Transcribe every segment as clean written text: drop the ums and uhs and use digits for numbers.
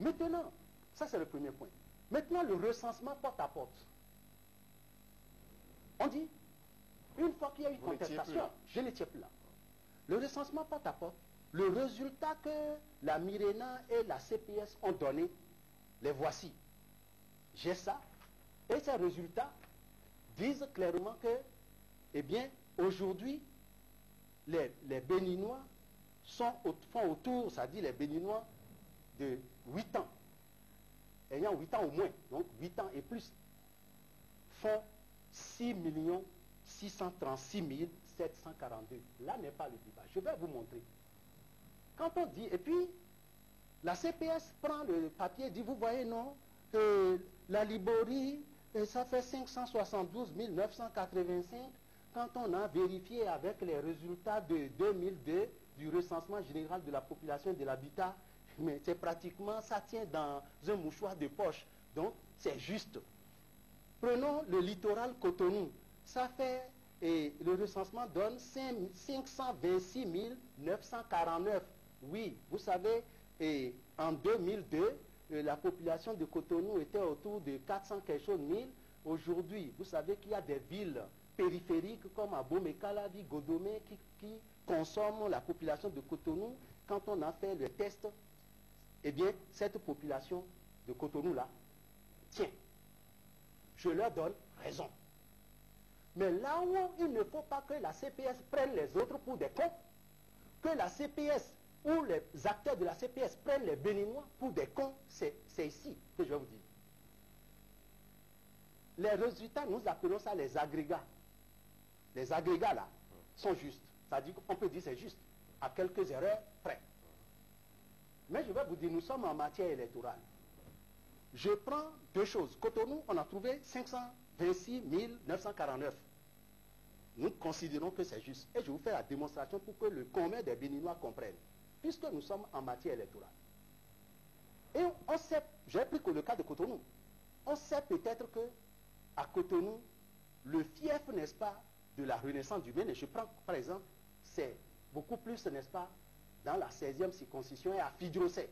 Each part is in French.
Maintenant, ça c'est le premier point. Maintenant, le recensement porte à porte. On dit, une fois qu'il y a eu contestation, je ne tiens plus là. Le recensement porte à porte, le résultat que la Mirena et la CPS ont donné, les voici. J'ai ça, et ces résultats disent clairement que, eh bien, aujourd'hui, les Béninois font autour, c'est-à-dire les Béninois de 8 ans, ayant 8 ans au moins, donc 8 ans et plus, font 6 636 742. Là n'est pas le débat. Je vais vous montrer. Quand on dit, et puis, la CPS prend le papier et dit, vous voyez, non, la Liborie, ça fait 572 985. Quand on a vérifié avec les résultats de 2002 du recensement général de la population et de l'habitat, mais c'est pratiquement, ça tient dans un mouchoir de poche. Donc, c'est juste. Prenons le littoral Cotonou. Ça fait, et le recensement donne 526 949. Oui, vous savez, et en 2002, la population de Cotonou était autour de 400 quelque chose mille. Aujourd'hui, vous savez qu'il y a des villes périphériques comme Abomey, Calavi, Godomé qui consomment la population de Cotonou. Quand on a fait le test, eh bien, cette population de Cotonou-là, tiens, je leur donne raison. Mais là où il ne faut pas que la CPS prenne les autres pour des cons, que la CPS ou les acteurs de la CPS prennent les Béninois pour des cons, c'est ici que je vais vous dire. Les résultats, nous appelons ça les agrégats. Les agrégats là sont justes. C'est-à-dire qu'on peut dire c'est juste, à quelques erreurs près. Mais je vais vous dire, nous sommes en matière électorale. Je prends deux choses. Cotonou, on a trouvé 526 949. Nous considérons que c'est juste. Et je vous fais la démonstration pour que le commun des Béninois comprenne. Puisque nous sommes en matière électorale. Et on sait, j'ai pris que le cas de Cotonou, on sait peut-être que à Cotonou, le fief, n'est-ce pas, de la renaissance du Bénin, je prends par exemple, c'est beaucoup plus, n'est-ce pas, dans la 16e circonscription et à Fidrosset.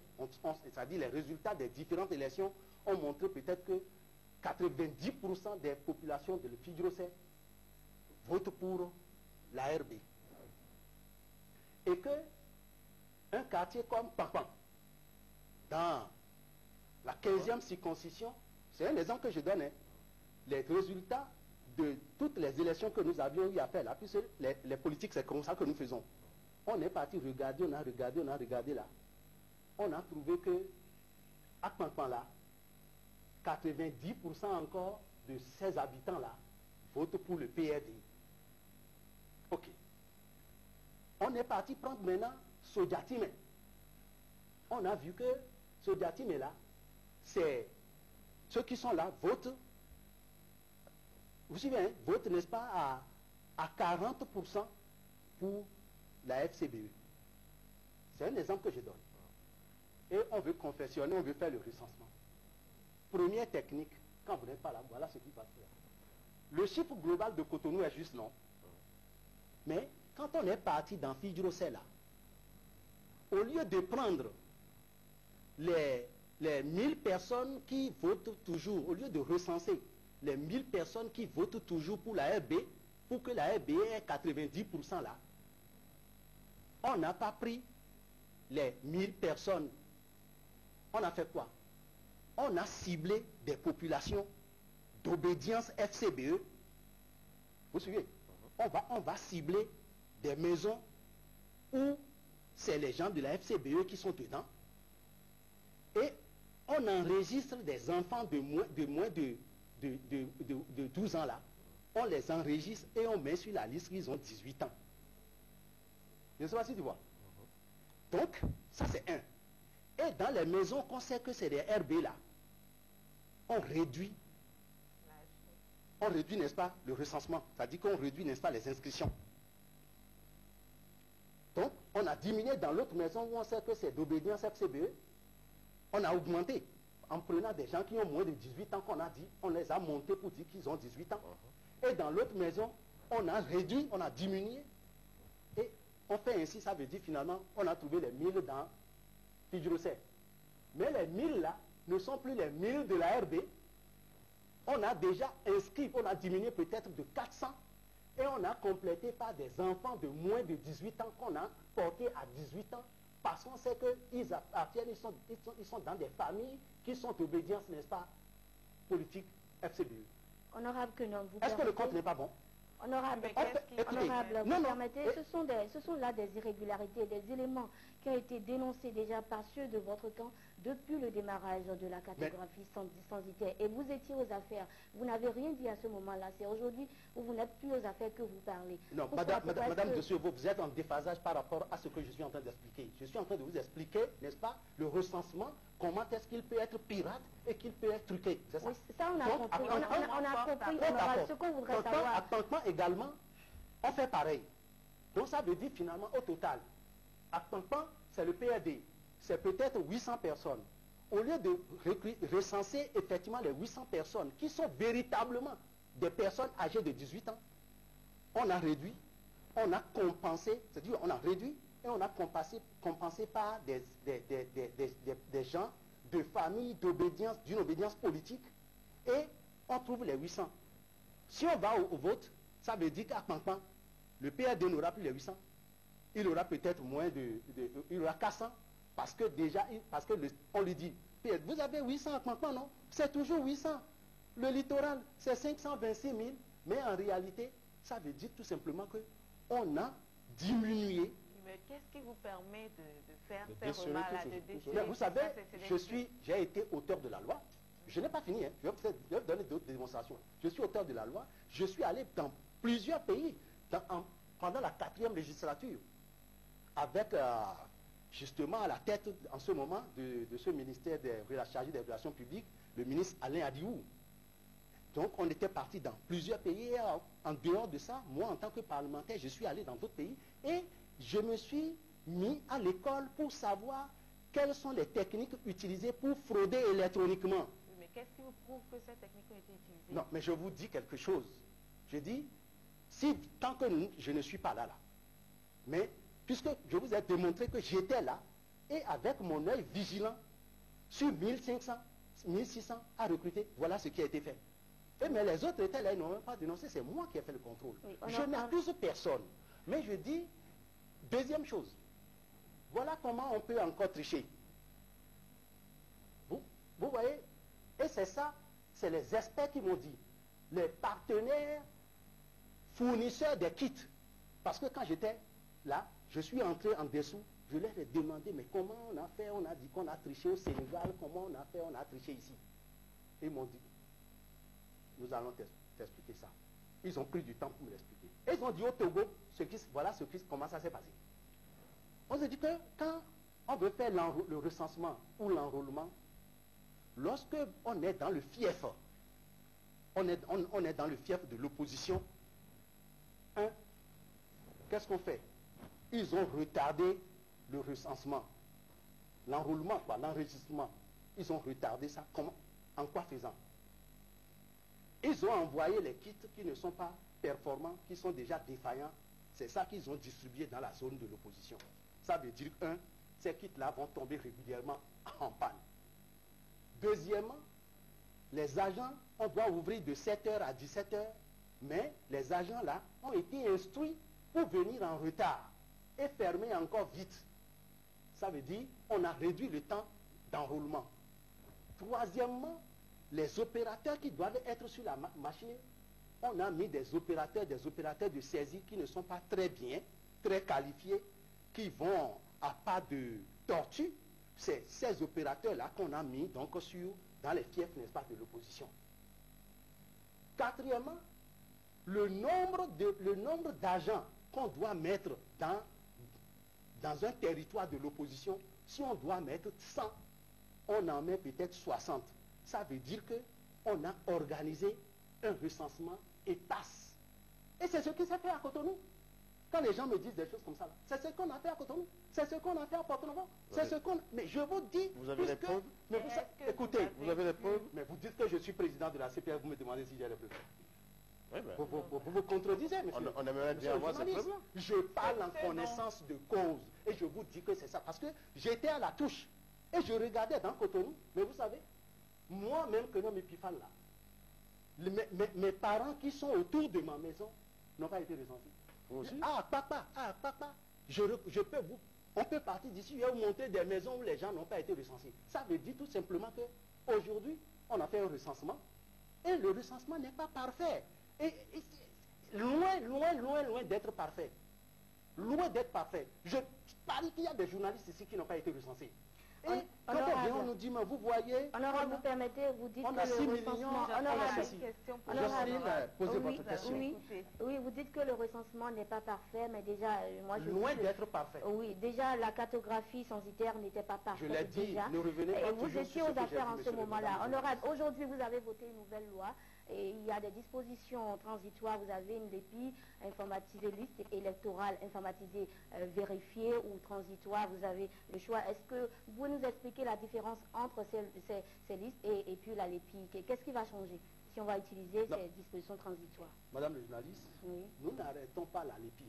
C'est-à-dire les résultats des différentes élections ont montré peut-être que 90% des populations de Fidrosset votent pour l'ARB. Et que un quartier comme Pampan, dans la 15e circoncision, c'est un exemple que je donne, hein, les résultats de toutes les élections que nous avions eu à faire là, puisque les politiques, c'est comme ça que nous faisons. On est parti regarder, on a regardé là. On a trouvé que, à Pampan là, 90% encore de ces habitants là votent pour le PRD. Ok. On est parti prendre maintenant Sodiatime. On a vu que Sodiatime là, c'est ceux qui sont là votent, vous suivez, hein, votent, n'est-ce pas, à 40% pour la FCBE. C'est un exemple que je donne. Et on veut confectionner, on veut faire le recensement. Première technique, quand vous n'êtes pas là, voilà ce qui va faire. Le chiffre global de Cotonou est juste non. Mais quand on est parti dans Fidrosset là, au lieu de prendre les 1000 personnes qui votent toujours, au lieu de recenser les 1000 personnes qui votent toujours pour la RB, pour que la RB ait 90% là, on n'a pas pris les 1000 personnes. On a fait quoi? On a ciblé des populations d'obédience FCBE. Vous suivez? On va cibler des maisons où c'est les gens de la FCBE qui sont dedans. Et on enregistre des enfants de moins de 12 ans là. On les enregistre et on met sur la liste qu'ils ont 18 ans. Je ne sais pas si tu vois. Donc, ça c'est un. Et dans les maisons qu'on sait que c'est des RB là, on réduit, n'est-ce pas, le recensement. C'est-à-dire qu'on réduit, n'est-ce pas, les inscriptions. Donc, on a diminué dans l'autre maison où on sait que c'est d'obédience FCBE. On a augmenté en prenant des gens qui ont moins de 18 ans qu'on a dit, on les a montés pour dire qu'ils ont 18 ans. Et dans l'autre maison, on a réduit, on a diminué. Et on fait ainsi, ça veut dire finalement, on a trouvé les 1000 dans Fidrosset. Mais les 1000 là ne sont plus les 1000 de la RD. On a déjà inscrit, on a diminué peut-être de 400 et on a complété par des enfants de moins de 18 ans qu'on a portés à 18 ans parce qu'on sait qu'ils appartiennent, ils sont dans des familles qui sont d'obédience, n'est-ce pas, politique FCBE. Honorable Kenon, vous Est-ce que le compte n'est pas bon? Honorable, vous permettez, ce sont là des irrégularités, des éléments qui ont été dénoncés déjà par ceux de votre camp depuis le démarrage de la cartographie censitaire. Et vous étiez aux affaires. Vous n'avez rien dit à ce moment-là. C'est aujourd'hui où vous n'êtes plus aux affaires que vous parlez. Non, madame de Suevo, vous êtes en déphasage par rapport à ce que je suis en train d'expliquer. Je suis en train de vous expliquer, n'est-ce pas, le recensement, comment est-ce qu'il peut être pirate et qu'il peut être truqué. C'est ça? Oui, ça on a compris. On a compris, honorable, ce qu'on voudrait savoir. Attentement également, on fait pareil. Donc ça veut dire finalement au total, attentement, c'est le PRD, c'est peut-être 800 personnes. Au lieu de recenser effectivement les 800 personnes qui sont véritablement des personnes âgées de 18 ans, on a réduit, on a compensé, c'est-à-dire on a réduit et on a compensé par des gens de famille, d'obédience, d'une obédience politique, et on trouve les 800. Si on va au vote, ça veut dire qu'à Pampan, le PRD n'aura plus les 800. Il aura peut-être moins il aura 400, parce que déjà, on lui dit, vous avez 800 à Pampan, non? C'est toujours 800. Le littoral, c'est 526 000, mais en réalité, ça veut dire tout simplement qu'on a diminué. Mais qu'est-ce qui vous permet de faire ces remarques-là, de déchirer? Vous savez, j'ai été auteur de la loi. Je n'ai pas fini, hein. Je vais vous donner d'autres démonstrations. Je suis auteur de la loi. Je suis allé dans plusieurs pays pendant la 4e législature avec justement à la tête en ce moment de ce ministère chargé des relations publiques, le ministre Alain Adiou. Donc on était parti dans plusieurs pays et en dehors de ça, moi en tant que parlementaire, je suis allé dans d'autres pays et je me suis mis à l'école pour savoir quelles sont les techniques utilisées pour frauder électroniquement. Mais qu'est-ce qui vous prouve que ces techniques ont été utilisées? Non, mais je vous dis quelque chose. Je dis, tant que je ne suis pas là, mais puisque je vous ai démontré que j'étais là, et avec mon œil vigilant, sur 1500, 1600 à recruter, voilà ce qui a été fait. Mais les autres étaient là, ils n'ont même pas dénoncé, c'est moi qui ai fait le contrôle. Oui, je n'accuse personne. Mais je dis, deuxième chose, voilà comment on peut encore tricher. Vous voyez? Et c'est ça, c'est les experts qui m'ont dit. Les partenaires fournisseurs des kits. Parce que quand j'étais là, je suis entré en dessous, je leur ai demandé, mais comment on a fait? On a dit qu'on a triché au Sénégal, comment on a fait? On a triché ici. Ils m'ont dit, nous allons t'expliquer ça. Ils ont pris du temps pour me l'expliquer. Et ils ont dit au Togo, voilà comment ça s'est passé. On s'est dit que quand on veut faire le recensement ou l'enrôlement, lorsque on est dans le fief, on est dans le fief de l'opposition, qu'est-ce qu'on fait? Ils ont retardé le recensement, l'enrôlement, l'enregistrement. Ils ont retardé ça. Comment? En quoi faisant? Ils ont envoyé les kits qui ne sont pas performants, qui sont déjà défaillants. C'est ça qu'ils ont distribué dans la zone de l'opposition. Ça veut dire, ces kits-là vont tomber régulièrement en panne. Deuxièmement, les agents, on doit ouvrir de 7h à 17h, mais les agents là ont été instruits pour venir en retard et fermer encore vite. Ça veut dire on a réduit le temps d'enrôlement. Troisièmement, les opérateurs qui doivent être sur la machine, on a mis des opérateurs de saisie qui ne sont pas très bien, très qualifiés, qui vont à pas de tortue. C'est ces opérateurs-là qu'on a mis donc dans les fiefs, n'est-ce pas, de l'opposition. Quatrièmement, le nombre d'agents qu'on doit mettre dans un territoire de l'opposition, si on doit mettre 100, on en met peut-être 60. Ça veut dire qu'on a organisé un recensement étasse. Et c'est ce qui s'est fait à Cotonou. Quand les gens me disent des choses comme ça, c'est ce qu'on a fait à Cotonou. C'est ce qu'on a fait à Porto-Novo. C'est ce qu'on... Mais je vous dis... Vous avez les preuves? Écoutez, vous avez les preuves? Mais vous dites que je suis président de la CPR, vous me demandez si j'ai les preuves. Oui, ben, vous vous contredisez, monsieur. On aimerait bien avoir ces preuves-là. Je parle en connaissance de cause. Et je vous dis que c'est ça. Parce que j'étais à la touche. Et je regardais dans Cotonou, mais vous savez, moi-même que non, mes pifales là, mes parents qui sont autour de ma maison n'ont pas été recensés. Ah, papa, on peut partir d'ici et vous montrer des maisons où les gens n'ont pas été recensés. Ça veut dire tout simplement qu'aujourd'hui, on a fait un recensement et le recensement n'est pas parfait. Et loin d'être parfait. Loin d'être parfait. Je parie qu'il y a des journalistes ici qui n'ont pas été recensés. Et quand on nous dit, mais vous voyez... Honorable, vous permettez, vous dites que le recensement... Oui, vous dites que le recensement n'est pas parfait, mais déjà... Loin d'être parfait. Oui, déjà la cartographie censitaire n'était pas parfaite. Je l'ai dit, ne revenez pas. Et vous étiez aux affaires en ce moment-là. Honorable, aujourd'hui vous avez voté une nouvelle loi. Et il y a des dispositions transitoires. Vous avez une LEPI informatisée, liste électorale informatisée, vérifiée ou transitoire. Vous avez le choix. Est-ce que vous pouvez nous expliquer la différence entre ces listes et puis la LEPI? Qu'est-ce qui va changer si on va utiliser ces dispositions transitoires? Madame le journaliste, oui. Nous n'arrêtons pas la LEPI.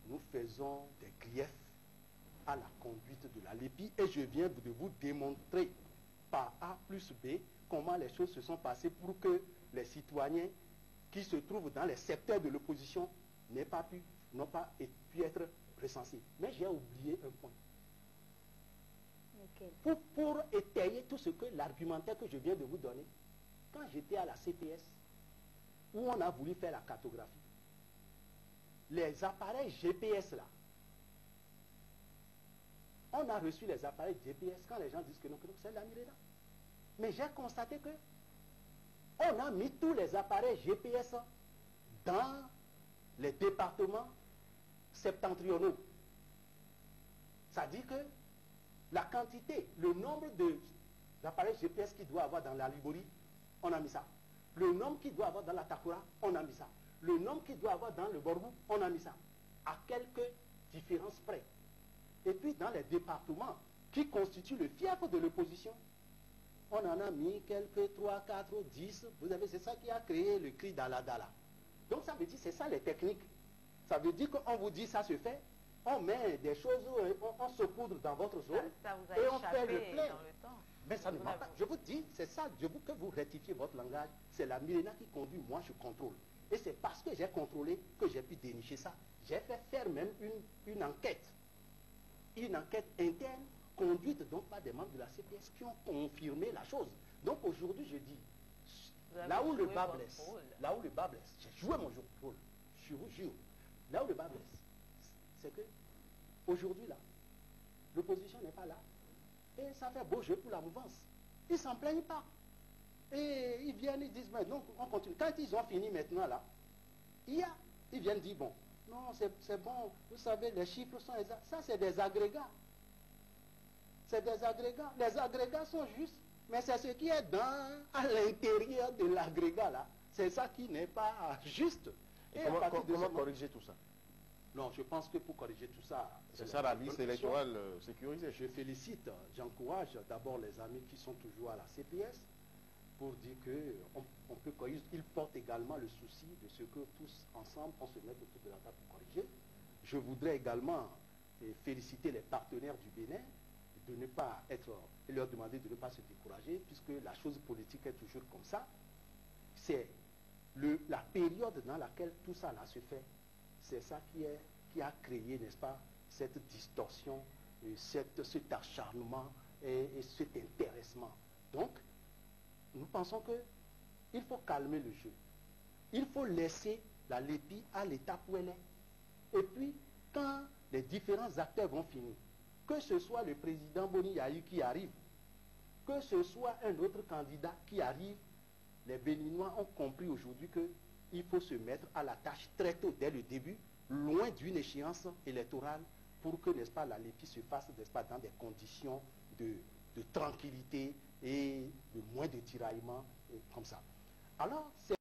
Nous faisons des griefs à la conduite de la LEPI et je viens de vous démontrer par A plus B comment les choses se sont passées pour que les citoyens qui se trouvent dans les secteurs de l'opposition n'ont pas pu être recensés. Mais j'ai oublié un point. Okay. Pour étayer tout ce que l'argumentaire que je viens de vous donner, quand j'étais à la CPS, où on a voulu faire la cartographie, les appareils GPS là, on a reçu les appareils GPS quand les gens disent que non, c'est la Mirena. Mais j'ai constaté que on a mis tous les appareils GPS dans les départements septentrionaux. Ça dit que la quantité, le nombre d'appareils GPS qu'il doit avoir dans la Liborie, on a mis ça. Le nombre qu'il doit avoir dans la Takura, on a mis ça. Le nombre qu'il doit avoir dans le Borbou, on a mis ça. À quelques différences près. Et puis dans les départements qui constituent le fief de l'opposition, on en a mis quelques 3, 4, 10. Vous avez, c'est ça qui a créé le cri d'Aladala. Donc ça veut dire, c'est ça les techniques. Ça veut dire qu'on vous dit ça se fait, on met des choses, on se poudre dans votre zone et on fait le plein. Mais ça ne va pas. Je vous dis, c'est ça, je veux que vous rectifiez votre langage. C'est la Mirena qui conduit, moi je contrôle. Et c'est parce que j'ai contrôlé que j'ai pu dénicher ça. J'ai fait faire même une enquête. Une enquête interne conduite donc par des membres de la CPS qui ont confirmé la chose. Donc aujourd'hui, je dis, là où le bas blesse, j'ai joué mon rôle, je vous jure, là où le bas blesse, c'est que aujourd'hui là, l'opposition n'est pas là, et ça fait beau jeu pour la mouvance. Ils ne s'en plaignent pas. Et ils viennent, ils disent, donc on continue. Quand ils ont fini maintenant là, ils viennent dire, bon, non, c'est bon, vous savez, les chiffres sont exacts. Ça, c'est des agrégats. C'est des agrégats. Les agrégats sont justes, mais c'est ce qui est à l'intérieur de l'agrégat là. C'est ça qui n'est pas juste. Et comment corriger tout ça? Non, je pense que pour corriger tout ça... C'est ça la liste électorale sécurisée. Je félicite, j'encourage d'abord les amis qui sont toujours à la CPS pour dire qu'on peut corriger. Ils portent également le souci de ce que tous ensemble, on se mette autour de la table pour corriger. Je voudrais également féliciter les partenaires du Bénin de ne pas être, et leur demander de ne pas se décourager, puisque la chose politique est toujours comme ça. C'est la période dans laquelle tout ça là se fait. C'est ça qui a créé, n'est-ce pas, cette distorsion, cet acharnement et cet intéressement. Donc, nous pensons qu'il faut calmer le jeu. Il faut laisser la LEPI à l'étape où elle est. Et puis, quand les différents acteurs vont finir, que ce soit le président Boni Yahi qui arrive, que ce soit un autre candidat qui arrive, les Béninois ont compris aujourd'hui qu'il faut se mettre à la tâche très tôt, dès le début, loin d'une échéance électorale, pour que, n'est-ce pas, la LEPI se fasse, n'est-ce pas, dans des conditions de tranquillité et de moins de tiraillement, comme ça. Alors, c'est